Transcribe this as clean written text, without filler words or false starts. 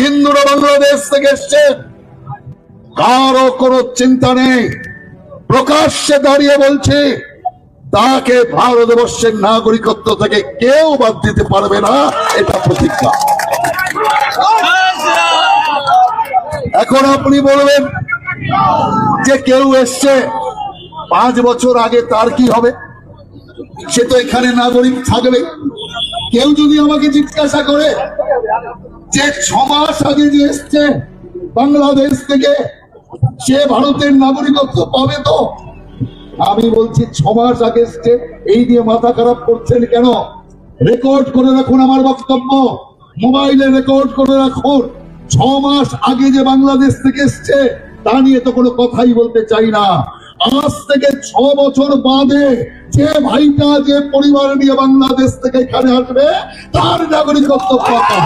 হিন্দুরা বাংলাদেশ থেকে এসছে, কারো কোনো চিন্তা নেই। প্রকাশ্যে দাঁড়িয়ে বলছে তাকে ভারতবর্ষের নাগরিকত্ব থেকে কেউ বাদ দিতে পারবে না, এটা প্রতিজ্ঞা। এখন আপনি বলবেন যে কেউ এসছে 5 বছর আগে, তার কি হবে? সে তো এখানে নাগরিক থাকবে। কেউ যদি আমাকে জিজ্ঞাসা করে যে 6 মাস আগে যে এসছে বাংলাদেশ থেকে, সে ভারতের নাগরিকত্ব পাবে তো? আমি বলছি 6 মাস আগে এসছে, এই নিয়ে মাথা খারাপ করছেন কেন? রেকর্ড করে রাখুন আমার বক্তব্য, মোবাইলে রেকর্ড করে রাখুন। 6 মাস আগে যে বাংলাদেশ থেকে এসছে তা নিয়ে তো কোনো কথাই বলতে চাই না। আজ থেকে 6 বছর বাদে যে ভাইটা যে পরিবার নিয়ে বাংলাদেশ থেকে এখানে আসবে, তার নাগরিকত্ব পাবে।